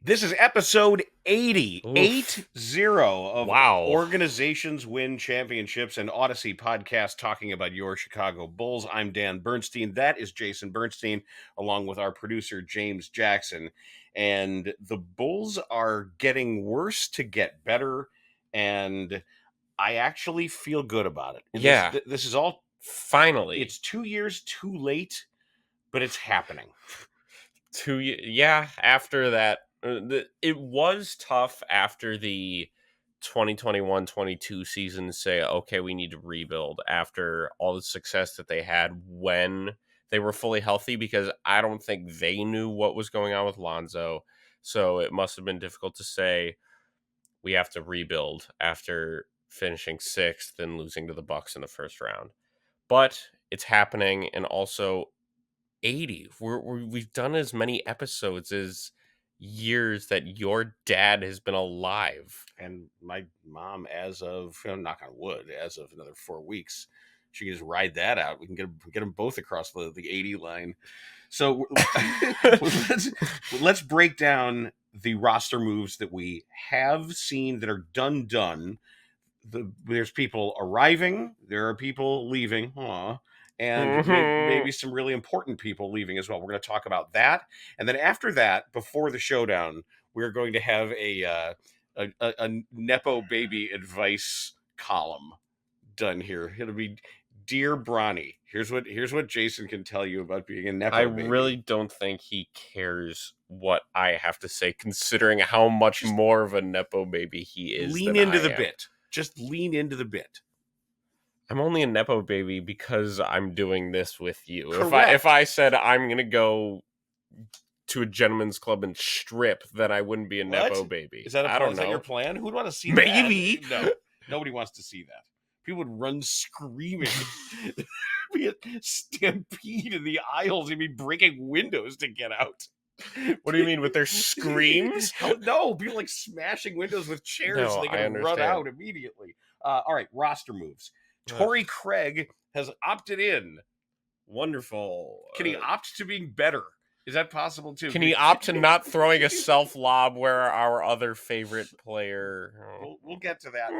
This is episode 80, Oof. 80 of Wow. Organizations Win Championships and Audacy podcast talking about your Chicago Bulls. I'm Dan Bernstein. That is Jason Bernstein, along with our producer, James Jackson. And the Bulls are getting worse to get better, and I actually feel good about it. Yeah. This is all, Finally. it's 2 years too late, but it's happening. After that, it was tough after the 2021-22 season to say, okay, we need to rebuild after all the success that they had when they were fully healthy, because I don't think they knew what was going on with Lonzo. So it must have been difficult to say we have to rebuild after finishing sixth and losing to the Bucks in the first round. But it's happening, and also 80. We've done as many episodes as years that your dad has been alive. And my mom, as of, knock on wood, as of another 4 weeks, she can just ride that out. We can get them both across the 80 line. So let's break down the roster moves that we have seen that are done. There's people arriving, there are people leaving, and maybe some really important people leaving as well. We're going to talk about that, and then after that, before the showdown, we're going to have a nepo baby advice column done here. It'll be Dear Bronny. Here's what Jason can tell you about being a nepo baby. I really don't think he cares what I have to say, considering how much more of a nepo baby he is. Lean into the bit. Just lean into the bit. I'm only a nepo baby because I'm doing this with you. Correct. If I said I'm gonna go to a gentleman's club and strip, then I wouldn't be a nepo baby. Is that I don't is know. that your plan? Who would want to see Maybe. that? No, nobody wants to see that. People would run screaming. There'd be a stampede in the aisles. They'd be breaking windows to get out. What do you mean, with their screams? No, people like smashing windows with chairs so they can run out immediately. All right, roster moves. Torrey Craig has opted in. Wonderful. Can he opt to being better? Is that possible too? Can he opt to not throwing a self lob where our other favorite player? We'll get to that.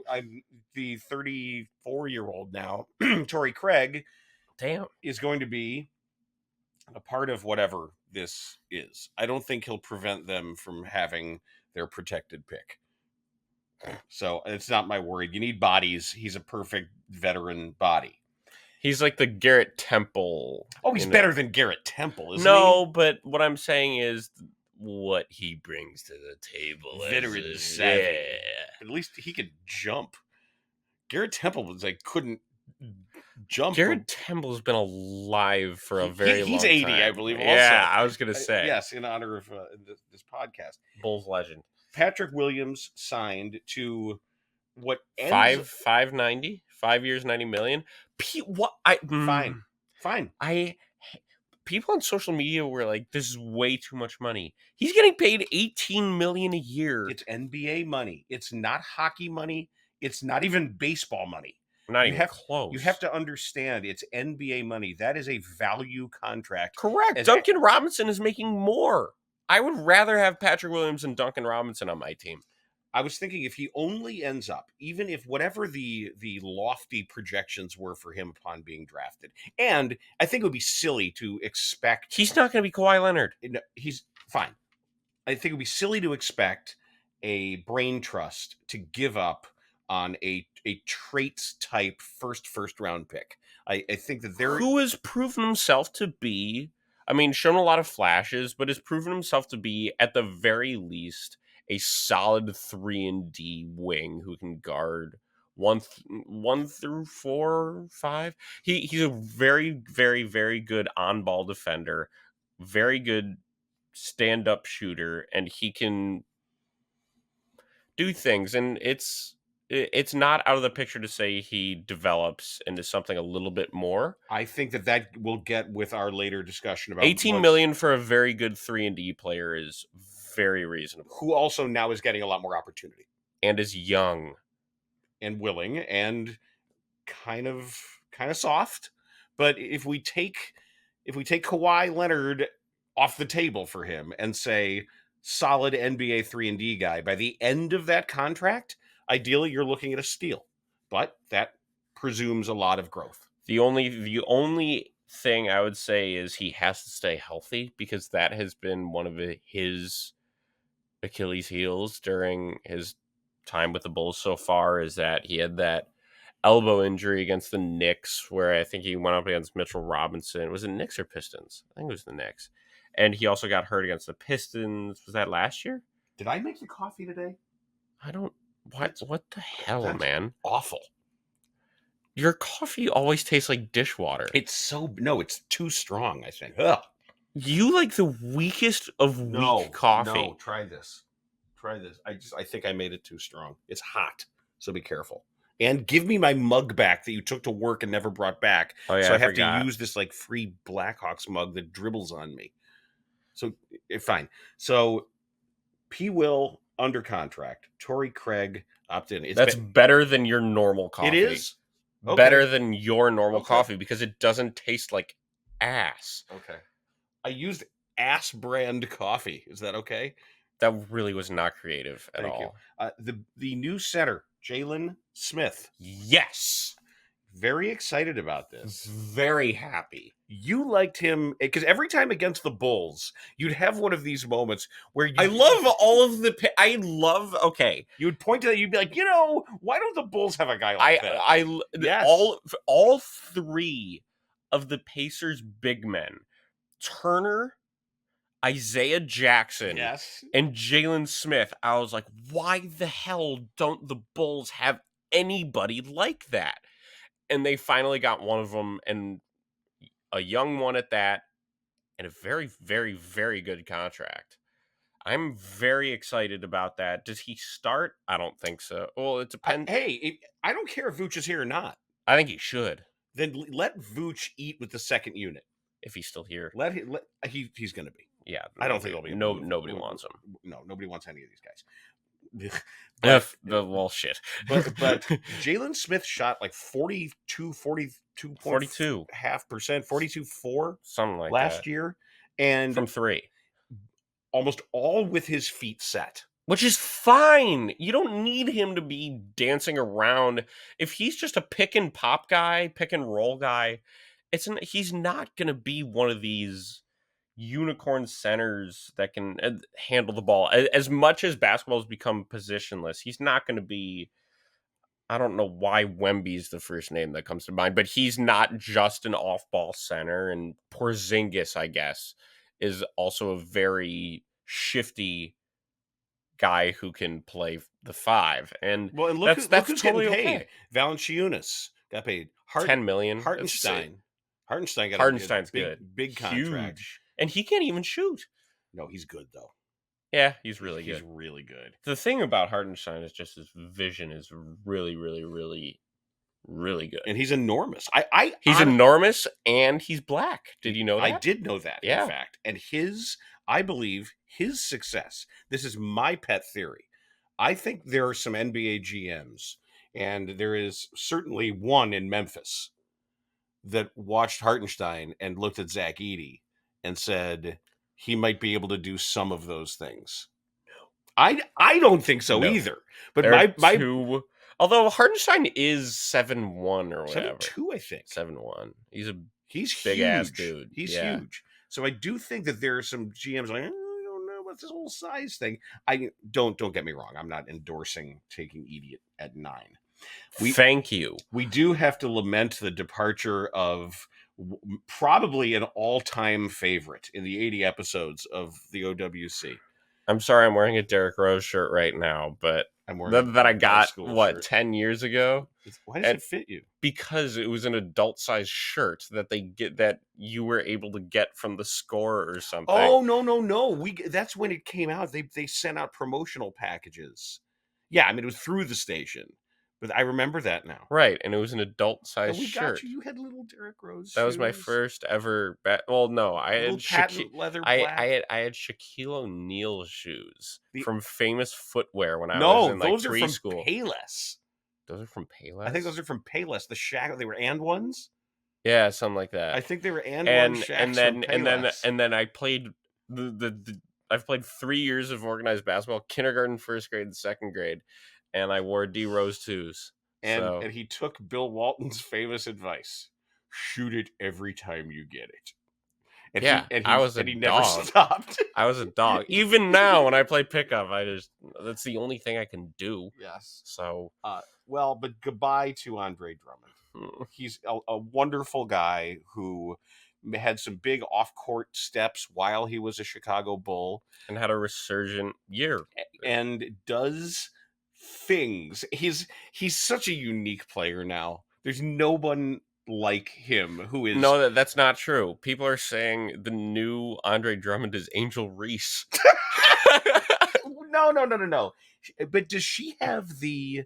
I'm the 34-year-old now. Torrey Craig, is going to be a part of whatever this is. I don't think he'll prevent them from having their protected pick. So it's not my worry. You need bodies. He's a perfect veteran body. He's like the Garrett Temple. Oh, he's better than Garrett Temple, isn't he? No, but what I'm saying is what he brings to the table. Veteran savvy. Yeah. At least he could jump. Garrett Temple was couldn't jump. Garrett Temple's been alive for a very long time. He's 80, I believe. Also. Yeah, I was going to say. Yes, in honor of this podcast. Bulls legend. Patrick Williams signed to what ends... 590, 5 years, $90 million. Fine. People on social media were like, "This is way too much money." He's getting paid $18 million a year. It's NBA money. It's not hockey money. It's not even baseball money. Not even close. You have to understand, it's NBA money. That is a value contract. Correct. Duncan Robinson is making more. I would rather have Patrick Williams and Duncan Robinson on my team. I was thinking if he only ends up, even if whatever the lofty projections were for him upon being drafted, and I think it would be silly to expect... He's not going to be Kawhi Leonard. No, he's fine. I think it would be silly to expect a brain trust to give up on a traits type first round pick. I think that who has proven himself to be, shown a lot of flashes, but has proven himself to be at the very least a solid 3-and-D wing who can guard 1 through 4, 5. He's a very, very, very good on-ball defender, very good stand-up shooter, and he can do things. And it's not out of the picture to say he develops into something a little bit more. I think that we'll get with our later discussion about $18 million for a very good 3-and-D player is very reasonable. Who also now is getting a lot more opportunity. And is young. And willing and kind of soft. But if we take Kawhi Leonard off the table for him and say solid NBA 3-and-D guy. By the end of that contract, ideally you're looking at a steal. But that presumes a lot of growth. The only thing I would say is he has to stay healthy, because that has been one of his Achilles heels during his time with the Bulls so far, is that he had that elbow injury against the Knicks, where I think he went up against Mitchell Robinson. Was it Knicks or Pistons? I think it was the Knicks. And he also got hurt against the Pistons. Was that last year? Did I make the coffee today? I don't... What the hell, man? Awful. Your coffee always tastes like dishwater. It's too strong, I think. Ugh. You like the weakest of weak coffee. No, try this. I think I made it too strong. It's hot, so be careful. And give me my mug back that you took to work and never brought back. Oh, yeah, so I have forgot. to use this like free Blackhawks mug that dribbles on me. So fine. So P. Will under contract. Torrey Craig opted in. That's better than your normal coffee. It is? Okay. Better than your normal coffee, because it doesn't taste like ass. Okay. I used ass brand coffee. Is that okay? That really was not creative at all. The new center, Jalen Smith. Yes. Very excited about this. Very happy. You liked him because every time against the Bulls, you'd have one of these moments where I love all of the. Okay. You would point to that. You'd be like, why don't the Bulls have a guy like that? Yes. All three of the Pacers' big men, Turner, Isaiah Jackson, and Jalen Smith. I was like, why the hell don't the Bulls have anybody like that? And they finally got one of them, and a young one at that, and a very, very, very good contract. I'm very excited about that. Does he start? I don't think so. Well, it depends. I don't care if Vooch is here or not. I think he should. Then let Vooch eat with the second unit. If he's still here. He's going to be. Yeah. I don't think he'll be. Nobody wants him. No, nobody wants any of these guys. Shit. But Jalen Smith shot like 42.5%, 42.4, something like last that year, and from three, almost all with his feet set, which is fine. You don't need him to be dancing around. If he's just a pick and pop guy, pick and roll guy, he's not going to be one of these unicorn centers that can handle the ball. As much as basketball has become positionless, he's not going to be. I don't know why Wemby's the first name that comes to mind, but he's not just an off-ball center. And Porzingis, I guess, is also a very shifty guy who can play the five. And look who's totally getting paid. Okay. Valanciunas got paid $10 million. Hartenstein got Hartenstein's a big contract. Huge. And he can't even shoot. No, he's good though. Yeah, he's really good. He's really good. The thing about Hartenstein is just his vision is really, really, really, really good. And he's enormous. He's enormous, and he's black. Did you know that? I did know that, in fact. And I believe his success, this is my pet theory. I think there are some NBA GMs, and there is certainly one in Memphis, that watched Hartenstein and looked at Zach Edey and said he might be able to do some of those things. I don't think so either. But although Hartenstein is 7'1" or whatever. 7'2", I think. 7'1". He's big huge. Ass dude. He's huge. So I do think that there are some GMs like, I don't know about this whole size thing. I don't get me wrong. I'm not endorsing taking Edey at 9. Thank you. We do have to lament the departure of probably an all-time favorite in the 80 episodes of the OWC. I'm sorry, I'm wearing a Derrick Rose shirt right now, but that I got 10 years ago. Why does it fit you? Because it was an adult-sized shirt that you were able to get from the Score or something. Oh no! That's when it came out. They sent out promotional packages. Yeah, I mean it was through the station. But I remember that now. Right, and it was an adult-sized shirt. You had little Derrick Rose. That was my first ever. I had patent leather black. I had Shaquille O'Neal shoes from Famous Footwear when I was in those preschool. Are from Payless. Those are from Payless. I think those are from Payless. They were and ones. Yeah, something like that. I think they were and one Shaqs and then I played I've played 3 years of organized basketball, kindergarten, first grade, and second grade, and I wore D Rose 2s. And he took Bill Walton's famous advice: shoot it every time you get it. And I was a he never dog. stopped. I was a dog. Even now, when I play pickup, that's the only thing I can do. Yes. So, well, but goodbye to Andre Drummond. He's a wonderful guy who had some big off-court steps while he was a Chicago Bull. And had a resurgent year. And does things. He's such a unique player now. There's no one like him who is... No, that's not true. People are saying the new Andre Drummond is Angel Reese. No. But does she have the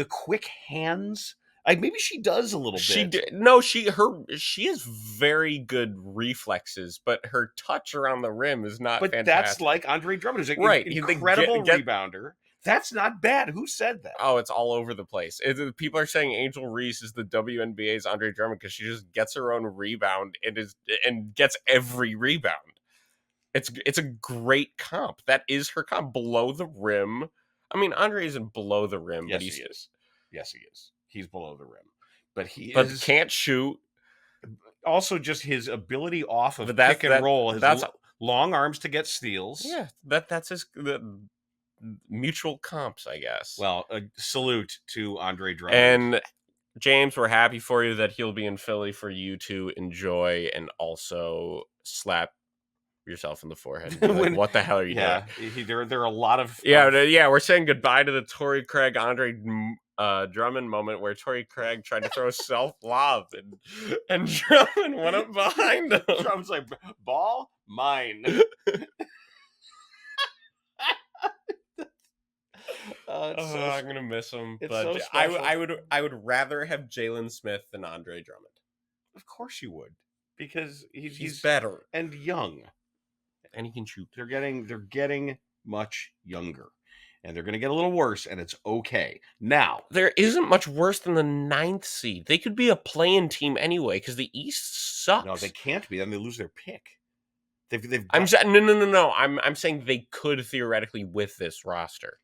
quick hands? Maybe she does a little bit. She has very good reflexes, but her touch around the rim is not fantastic. That's like Andre Drummond. He's an incredible rebounder. That's not bad. Who said that? Oh, it's all over the place. People are saying Angel Reese is the WNBA's Andre Drummond because she just gets her own rebound and gets every rebound. It's a great comp. That is her comp. Below the rim. I mean, Andre isn't below the rim, yes, but he is. Yes, he is. He's below the rim, but can't shoot. Also, just his ability off of pick and roll. His long arms to get steals. Yeah, that's his mutual comps, I guess. Well, a salute to Andre Drummond. And James, we're happy for you that he'll be in Philly for you to enjoy and also slap yourself in the forehead. Like, what the hell are you doing? There are a lot of... Yeah, we're saying goodbye to the Torrey Craig Andre Drummond moment where Torrey Craig tried to throw a self-lob and Drummond went up behind him. Drummond's like, ball, mine. I'm gonna miss him, but so I would rather have Jalen Smith than Andre Drummond. Of course you would, because he's better and young, and he can shoot. They're getting much younger, and they're going to get a little worse, and it's okay. Now there isn't much worse than the 9th seed. They could be a play-in team anyway because the East sucks. No, they can't be. Then they lose their pick. No. I'm saying they could theoretically with this roster.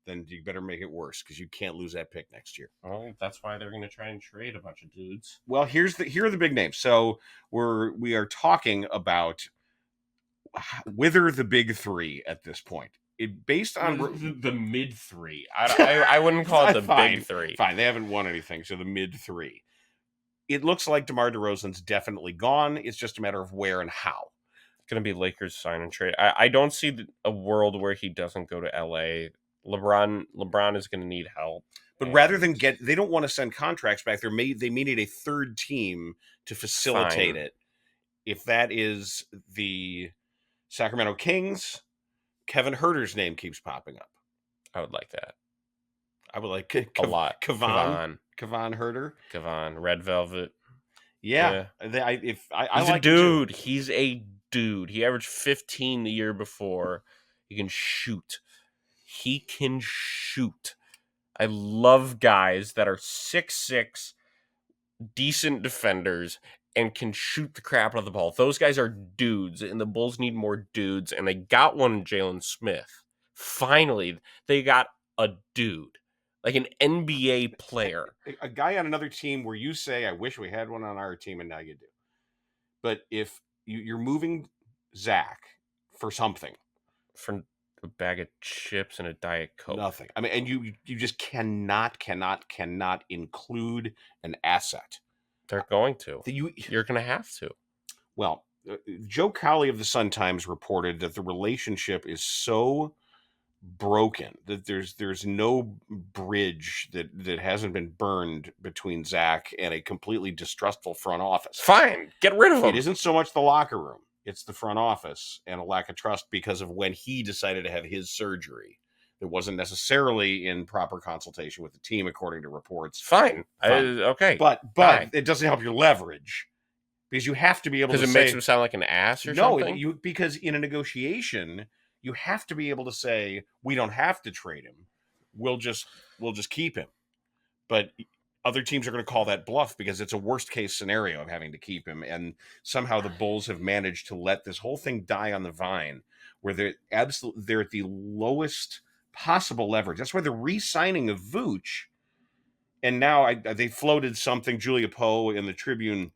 Then you better make it worse because you can't lose that pick next year. Well, that's why they're going to try and trade a bunch of dudes. Well, here are the big names. So we are talking about whether the big three at this point. Based on the mid three. I wouldn't call it the big three. Fine, they haven't won anything, so the mid three. It looks like DeMar DeRozan's definitely gone. It's just a matter of where and how. It's going to be Lakers sign and trade. I don't see a world where he doesn't go to LA. LeBron is going to need help. But rather than they don't want to send contracts back. They may need a third team to facilitate it. If that is the Sacramento Kings, Kevin Huerter's name keeps popping up. I would like that. I would like a lot. Kevon Huerter. Kevon, Red Velvet. Yeah. He's a dude. He's a dude. He averaged 15 the year before. He can shoot. I love guys that are 6'6", decent defenders, and can shoot the crap out of the ball. Those guys are dudes, and the Bulls need more dudes, and they got one in Jalen Smith. Finally, they got a dude. Like an NBA player. A guy on another team where you say, I wish we had one on our team, and now you do. But if you're moving Zach for something. For a bag of chips and a Diet Coke. Nothing. I mean, and you just cannot include an asset. They're going to. You're going to have to. Well, Joe Cowley of the Sun-Times reported that the relationship is so broken that there's no bridge that hasn't been burned between Zach and a completely distrustful front office. Fine, get rid of him. It isn't so much the locker room, it's the front office and a lack of trust because of when he decided to have his surgery. It wasn't necessarily in proper consultation with the team, according to reports. Fine. Okay, but it doesn't help your leverage because you have to be able to. Because it makes him sound like an ass or something. No, because in a negotiation, you have to be able to say we don't have to trade him. We'll just keep him. But other teams are going to call that bluff because it's a worst case scenario of having to keep him. And somehow the Bulls have managed to let this whole thing die on the vine, where they're at the lowest possible leverage. That's why the re-signing of Vooch. And now they floated something. Julia Poe in the Tribune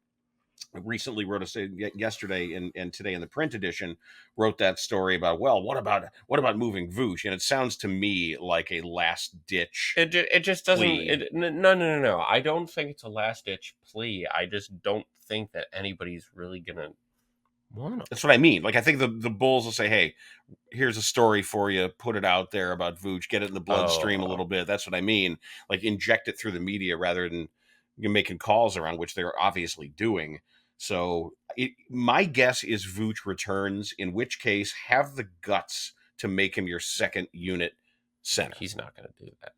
recently wrote yesterday and today in the print edition wrote that story about, well, what about moving Vooch? And it sounds to me like a last ditch. It just doesn't. No. I don't think it's a last ditch plea. I just don't think that anybody's really gonna want him. That's what I mean. Like, I think the Bulls will say, hey, here's a story for you. Put it out there about Vooch. Get it in the bloodstream a little bit. That's what I mean. Like, inject it through the media rather than making calls around, which they're obviously doing. So my guess is Vooch returns, in which case have the guts to make him your second unit center. He's not going to do that.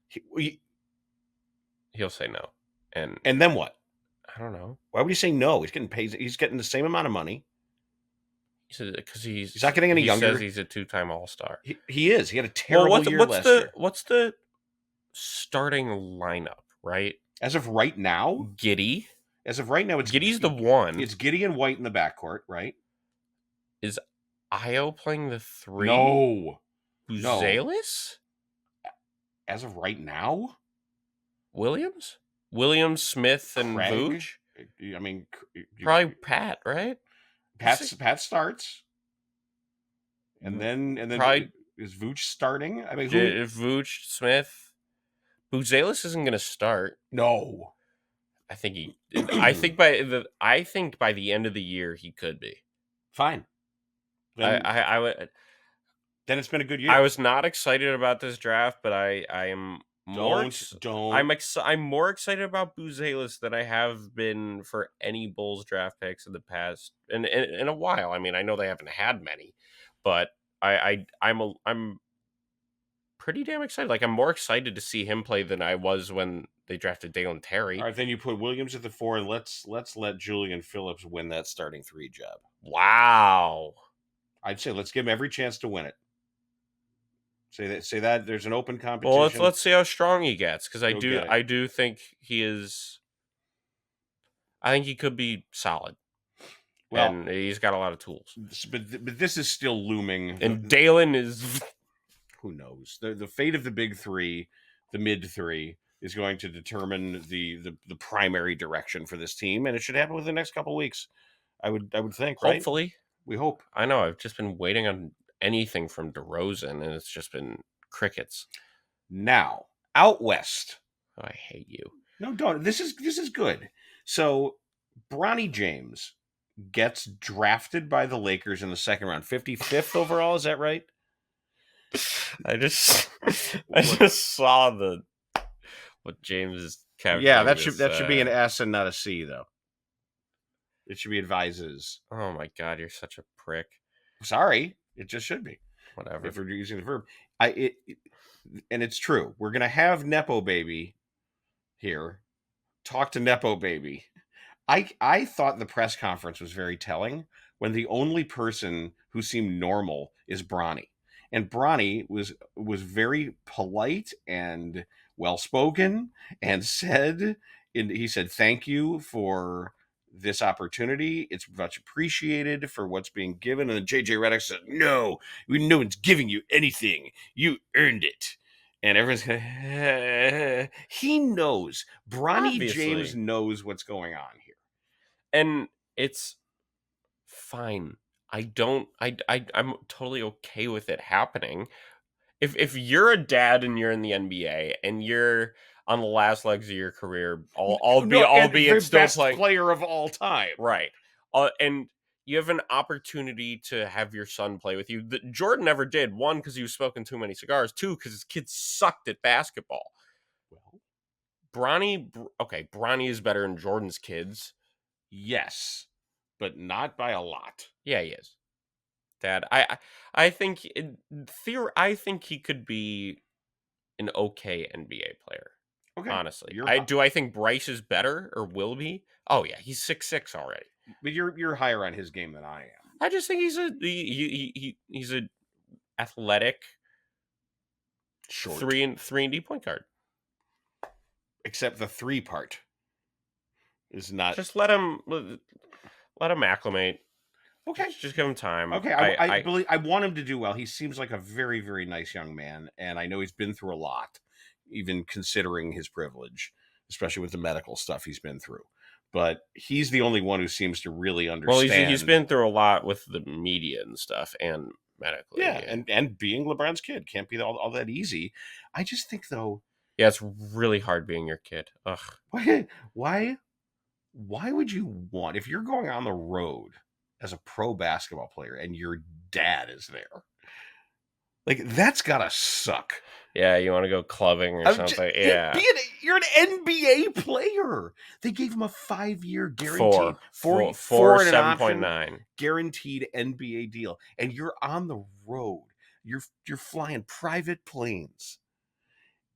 He'll say no. And then what? I don't know. Why would he say no? He's getting paid. He's getting the same amount of money. Because he's not getting any younger. He says he's a 2-time All-Star. He is. He had a terrible year last year. What's the starting lineup, right? As of right now? Giddey. As of right now, it's Giddey's the one. It's Giddey and White in the backcourt, right? Is Io playing the 3? No. Buzelis? As of right now? Williams, Smith, and Craig? Vooch? I mean... Probably Pat, right? Pat starts. And then probably, is Vooch starting? I mean, if Vooch, Smith... Buzelis isn't going to start. No. I think by the end of the year he could be. Fine. Then, I would. Then it's been a good year. I was not excited about this draft, but I am more. I'm more excited about Buzelis than I have been for any Bulls draft picks in the past in a while. I mean, I know they haven't had many, but I'm pretty damn excited. Like, I'm more excited to see him play than I was when they drafted Dalen Terry. All right, then you put Williams at the 4, and let's let Julian Phillips win that starting 3 job. Wow. I'd say let's give him every chance to win it. Say that there's an open competition. Well, let's see how strong he gets, because I do think he is. I think he could be solid. Well, and he's got a lot of tools. But this is still looming. And Dalen is. Who knows? The fate of the big 3, the mid 3, is going to determine the primary direction for this team, and it should happen within the next couple of weeks. I would think, right? Hopefully. We hope. I know. I've just been waiting on anything from DeRozan, and it's just been crickets. Now, out west. Oh, I hate you. No, don't. This is good. So, Bronny James gets drafted by the Lakers in the second round, 55th overall. Is that right? I just saw what James is calculating. Yeah, that should be an S and not a C, though. It should be advises. Oh my God, you're such a prick. Sorry, it just should be. Whatever. If we're using the verb, and it's true. We're gonna have Nepo Baby here. Talk to Nepo Baby. I thought the press conference was very telling when the only person who seemed normal is Bronny. And Bronny was very polite and well-spoken and he said, thank you for this opportunity. It's much appreciated for what's being given. And then JJ Redick said, no one's giving you anything. You earned it. And everyone's going, he knows. Bronny Obviously. James knows what's going on here. And it's fine. I'm totally okay with it happening. If you're a dad and you're in the NBA and you're on the last legs of your career, albeit still best playing, player of all time, right? And you have an opportunity to have your son play with you. Jordan never did. 1, because he was smoking too many cigars. 2, because his kids sucked at basketball. Well, Bronny is better than Jordan's kids. Yes, but not by a lot. Yeah, he is. Dad, I think he could be an okay NBA player. Okay, honestly, do I think Bryce is better or will be? Oh yeah, he's 6'6" already. But you're higher on his game than I am. I just think he's a athletic, short 3 and D point guard. except the 3 part is not. Just let him acclimate. Okay. Just give him time. Okay, I believe I want him to do well. He seems like a very, very nice young man, and I know he's been through a lot, even considering his privilege, especially with the medical stuff he's been through. But he's the only one who seems to really understand. Well, he's been through a lot with the media and stuff, and medically. Yeah, and being LeBron's kid can't be all that easy. I just think though, yeah, it's really hard being your kid. Ugh. Why would you want, if you're going on the road as a pro basketball player and your dad is there? Like, that's gotta suck. Yeah, you want to go clubbing or something. Yeah. You're an NBA player. They gave him a 5-year guaranteed four 7.9 guaranteed NBA deal. And you're on the road. You're flying private planes.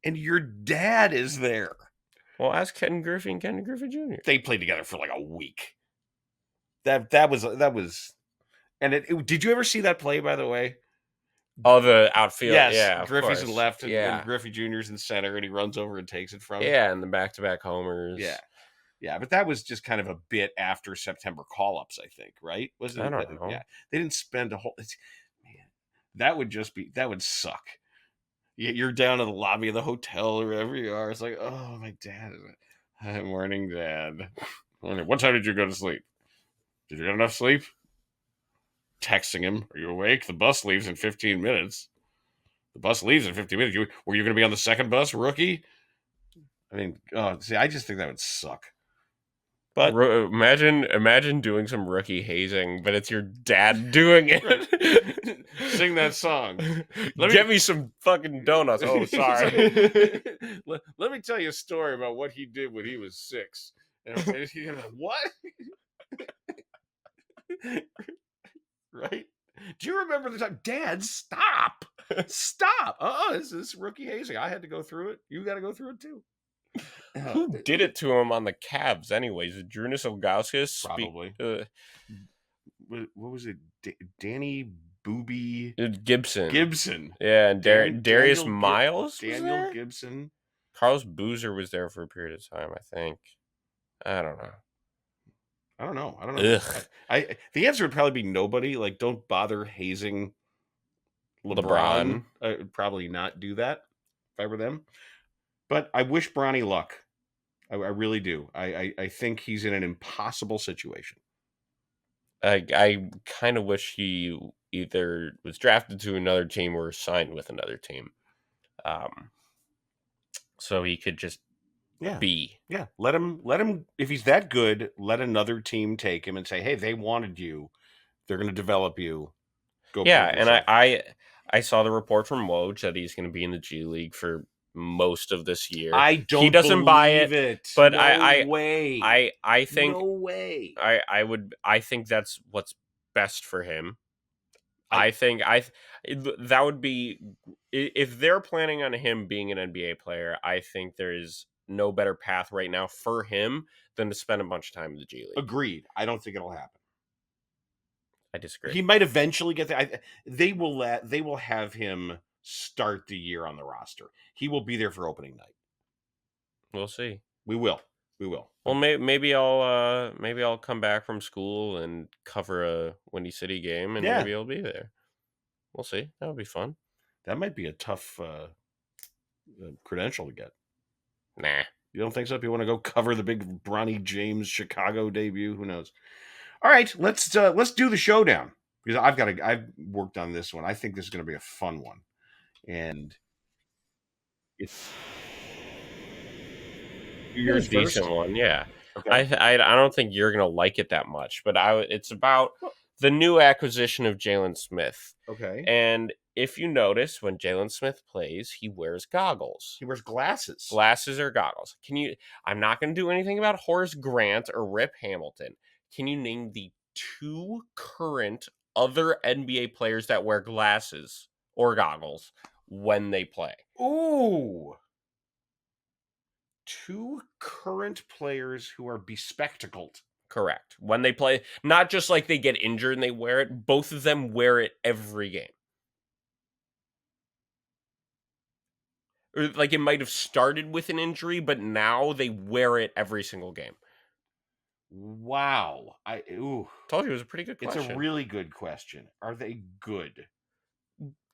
And your dad is there. Well, ask Ken Griffey and Ken Griffey Jr. They played together for like a week. That was and did you ever see that play, by the way? Oh, the outfield. Yes, yeah, Griffey's in left, yeah. and Griffey Jr.'s in center, and he runs over and takes it from him. Yeah, and the back-to-back homers. Yeah, but that was just kind of a bit after September call-ups, I think, right? I don't know. Yeah, they didn't spend a whole. Man, that would suck. You're down in the lobby of the hotel or wherever you are. It's like, oh, my dad. Hi, morning, Dad. What time did you go to sleep? Did you get enough sleep? Texting him, are you awake? The bus leaves in 15 minutes. The bus leaves in 15 minutes. Were you going to be on the second bus, rookie? I mean, I just think that would suck. But imagine doing some rookie hazing, but it's your dad doing it. Right. Sing that song. Get me some fucking donuts. Oh, sorry. Let me tell you a story about what he did when he was 6. And he's like, what? Right? Do you remember the time? Dad, stop! Stop! This is rookie hazing. I had to go through it. You got to go through it too. Who did it to him on the Cavs, anyways? Drunas Ilgauskas? Probably. What was it? Danny Booby Gibson. Yeah, and Darius Miles. Daniel Gibson. Carlos Boozer was there for a period of time, I think. I don't know. The answer would probably be nobody. Like, don't bother hazing LeBron. I'd probably not do that if I were them. But I wish Bronny luck. I really do. I think he's in an impossible situation. I kind of wish he either was drafted to another team or signed with another team. So he could just be. Yeah. Let him, if he's that good, let another team take him and say, hey, they wanted you. They're going to develop you. Go. Yeah, and I saw the report from Woj that he's going to be in the G League for most of this year. He doesn't buy it. But no way. I think no way. I think that's what's best for him. I think that would be, if they're planning on him being an NBA player, I think there is no better path right now for him than to spend a bunch of time in the G League. Agreed. I don't think it'll happen. I disagree. He might eventually get there. They will have him start the year on the roster. He will be there for opening night. We'll see. We will. Well, maybe I'll come back from school and cover a Windy City game, and maybe I'll be there. We'll see. That would be fun. That might be a tough credential to get. Nah, you don't think so? If you want to go cover the big Bronny James Chicago debut, who knows? All right, let's do the showdown, because I've worked on this one. I think this is going to be a fun one, and it's a decent one. Yeah, okay. I don't think you're going to like it that much, but it's about the new acquisition of Jalen Smith. Okay, and if you notice, when Jalen Smith plays, he wears goggles. He wears glasses. Glasses or goggles. I'm not going to do anything about Horace Grant or Rip Hamilton. Can you name the 2 current other NBA players that wear glasses or goggles when they play? Ooh. 2 current players who are bespectacled. Correct. When they play, not just like they get injured and they wear it. Both of them wear it every game. Or like it might have started with an injury, but now they wear it every single game. Wow. Told you it was a pretty good It's question. a really good question. Are they good?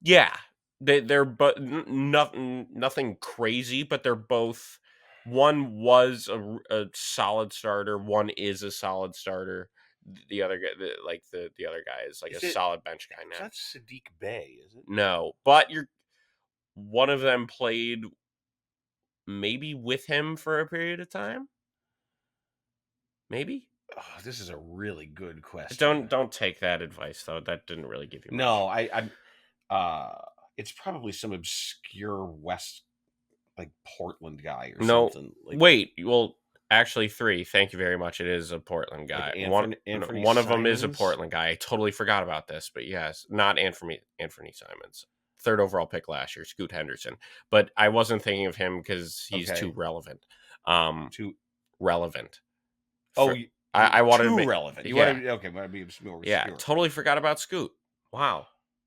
Yeah, they're but nothing crazy, but they're both. One was a solid starter. One is a solid starter. The other guy, the other guy, is like a solid bench guy now. That's Sadiq Bey, is it? No, but one of them played maybe with him for a period of time. Maybe. Oh, this is a really good question. Don't take that advice though. That didn't really give you much. No, it's probably some obscure West, like Portland guy or something. Like, wait. Well, actually, 3. Thank you very much. It is a Portland guy. Like Anthony one of them is a Simons? Portland guy. I totally forgot about this, but yes, not Anthony Simons. 3rd overall pick last year, Scoot Henderson. But I wasn't thinking of him because he's too relevant. Too relevant. I wanted too to relevant. You yeah. want to want to be more yeah. obscure. Totally forgot about Scoot. Wow.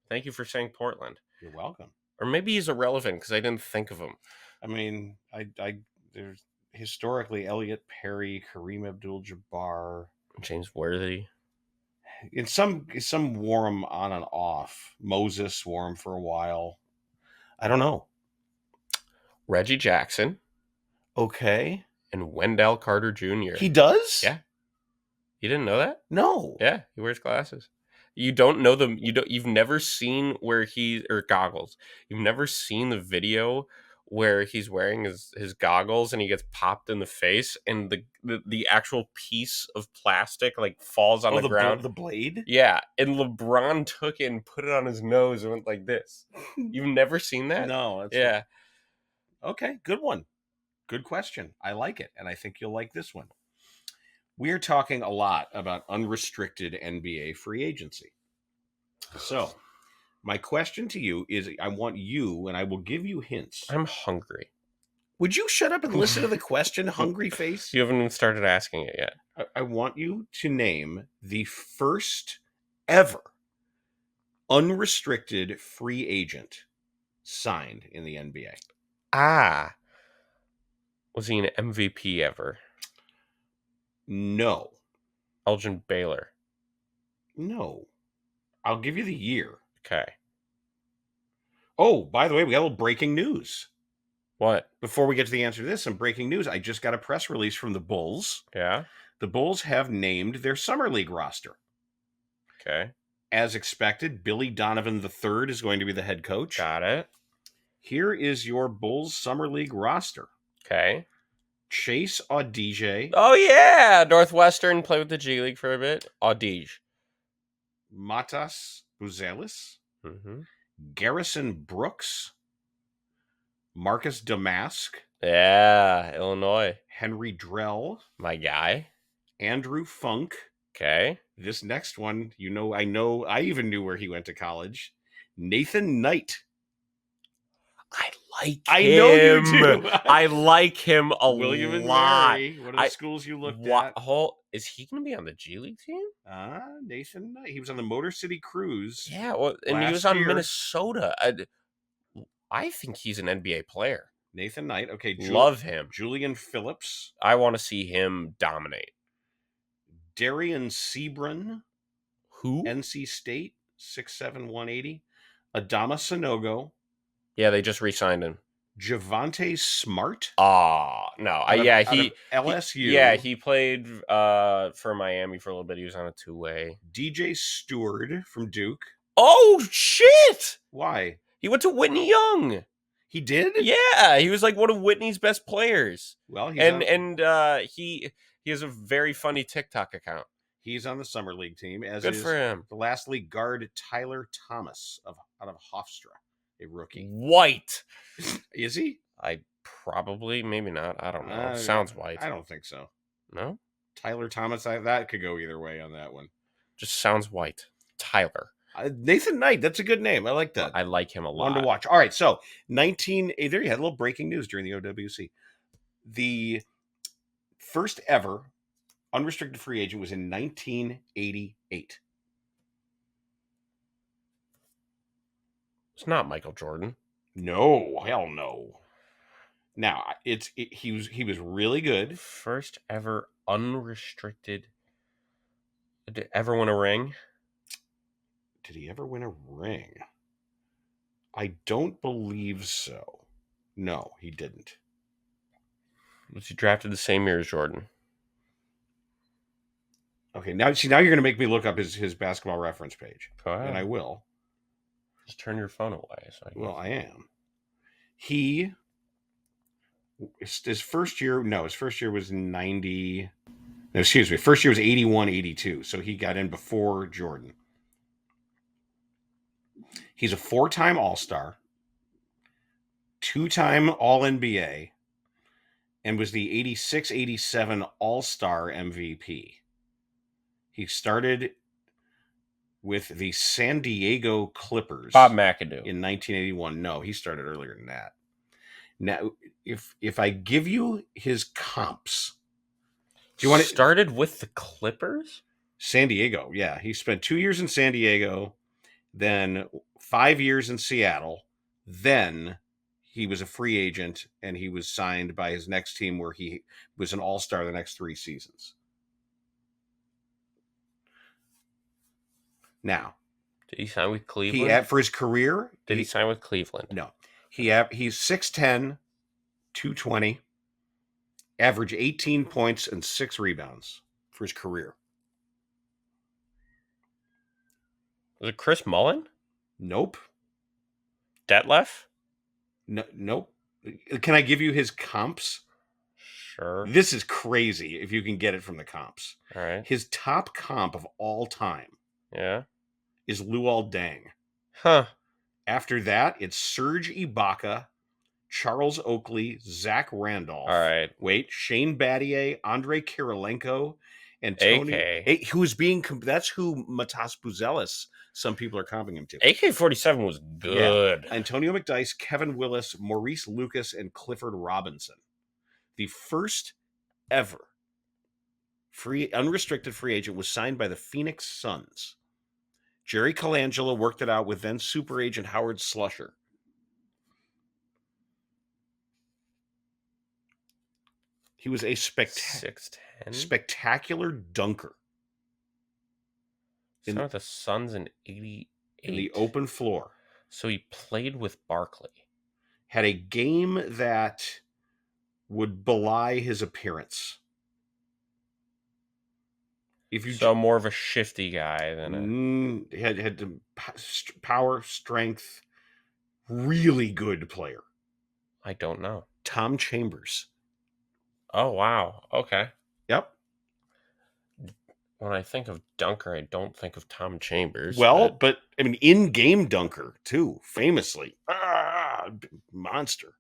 Thank you for saying Portland. You're welcome. Or maybe he's irrelevant because I didn't think of him. I mean, there's historically Elliot Perry, Kareem Abdul-Jabbar, James Worthy. In some wore him on and off. Moses wore him for a while. I don't know. Reggie Jackson. Okay. And Wendell Carter Jr. He does? Yeah. You didn't know that? No. Yeah, he wears glasses. You don't know them. You've never seen or goggles. You've never seen the video where he's wearing his goggles and he gets popped in the face and the actual piece of plastic like falls on the ground. The blade? Yeah. And LeBron took it and put it on his nose and went like this. You've never seen that? No. Yeah. Okay, good one. Good question. I like it, and I think you'll like this one. We're talking a lot about unrestricted NBA free agency. So, my question to you is, I want you, and I will give you hints. I'm hungry. Would you shut up and listen to the question, hungry face? You haven't even started asking it yet. I want you to name the first ever unrestricted free agent signed in the NBA. Was he an MVP ever? No. Elgin Baylor? No. I'll give you the year. Okay. Oh, by the way, we got a little breaking news. What? Before we get to the answer to this, some breaking news. I just got a press release from the Bulls. Yeah? The Bulls have named their Summer League roster. Okay. As expected, Billy Donovan III is going to be the head coach. Got it. Here is your Bulls Summer League roster. Okay. Chase Audige. Oh, yeah. Northwestern, played with the G League for a bit. Audige. Matas Buzelis. Mm-hmm. Garrison Brooks. Marcus Damask. Yeah, Illinois. Henry Drell. My guy. Andrew Funk. Okay. This next one, I even knew where he went to college. Nathan Knight. I know you do. I like him a William and lot. Mary, one of the schools you looked at. Is he going to be on the G League team? Nathan Knight. He was on the Motor City Cruise. Yeah, well, and he was on Minnesota. I think he's an NBA player. Nathan Knight. Okay, love him. Julian Phillips. I want to see him dominate. Darian Sebron. Who? NC State, 6'7", 180. Adama Sanogo. Yeah, they just re-signed him. Javante Smart. No. LSU. He played for Miami for a little bit. He was on a two-way. DJ Stewart from Duke. Oh, shit! Why? He went to Whitney Young. He did? Yeah, he was like one of Whitney's best players. Well, he has a very funny TikTok account. He's on the Summer League team, as good is for him. The last league guard Tyler Thomas out of Hofstra, a rookie. White. Is he? Maybe not. I don't know. Sounds white. I don't think so. No? Tyler Thomas, that could go either way on that one. Just sounds white. Tyler. Nathan Knight, that's a good name. I like that. I like him a lot. One to watch. All right, so there you had a little breaking news during the OWC. The first ever unrestricted free agent was in 1988. It's not Michael Jordan. No, hell no. Now he was really good. First ever unrestricted. Did he ever win a ring? Did he ever win a ring? I don't believe so. No, he didn't. Was he drafted the same year as Jordan? Okay, now you're going to make me look up his basketball reference page. Go ahead. And I will. Just turn your phone away. I am. His first year was 90. No, excuse me. First year was 81, 82. So he got in before Jordan. He's a 4-time All-Star, 2-time All-NBA, and was the 86-87 All-Star MVP. He started with the San Diego Clippers. Bob McAdoo. In 1981. No, he started earlier than that. Now, if I give you his comps, do you want started with the Clippers? San Diego, yeah. He spent 2 years in San Diego, then 5 years in Seattle. Then he was a free agent, and he was signed by his next team, where he was an all-star the next 3 seasons. Now, did he sign with Cleveland? For his career, did he sign with Cleveland? No. He's 6'10", 220, average 18 points and 6 rebounds for his career. Was it Chris Mullin? Nope. Detlef? No, nope. Can I give you his comps? Sure. This is crazy if you can get it from the comps. All right. His top comp of all time is Luol Deng. Huh. After that, it's Serge Ibaka, Charles Oakley, Zach Randolph. All right. Wait, Shane Battier, Andrei Kirilenko, and Tony. That's who Matas Buzelis, some people are comping him to. AK-47 was good. Yeah. Antonio McDyess, Kevin Willis, Maurice Lucas, and Clifford Robinson. The first ever unrestricted free agent was signed by the Phoenix Suns. Jerry Colangelo worked it out with then super agent Howard Slusher. He was a 6'10", spectacular dunker. In the Suns in 88. In the open floor. So he played with Barkley. Had a game that would belie his appearance. More of a shifty guy than had the power, strength, really good player. I don't know. Tom Chambers. Oh, wow. Okay. Yep. When I think of dunker, I don't think of Tom Chambers. Well, but I mean, in-game dunker too, famously. Monster.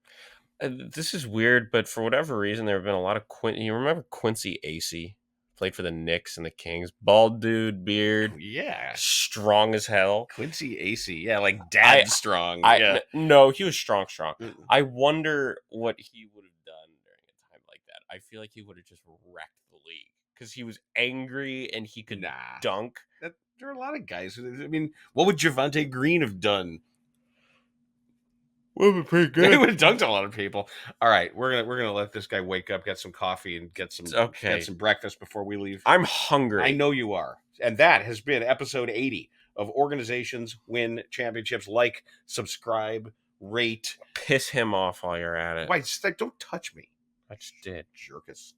This is weird, but for whatever reason, there have been a lot of you remember Quincy Acey? Played for the Knicks and the Kings. Bald dude, beard. Yeah. Strong as hell. Quincy Acey. Yeah, like dad strong. No, he was strong. I wonder what he would have done during a time like that. I feel like he would have just wrecked the league. Because he was angry and he could dunk. There are a lot of guys. I mean, what would Javonte Green have done? Would have been pretty good. He would have dunked a lot of people. All right, we're gonna let this guy wake up, get some coffee, and get some breakfast before we leave. I'm hungry. I know you are. And that has been episode 80 of Organizations Win Championships. Like, subscribe, rate. Piss him off while you're at it. Why? Don't touch me. I just did. Jerkus.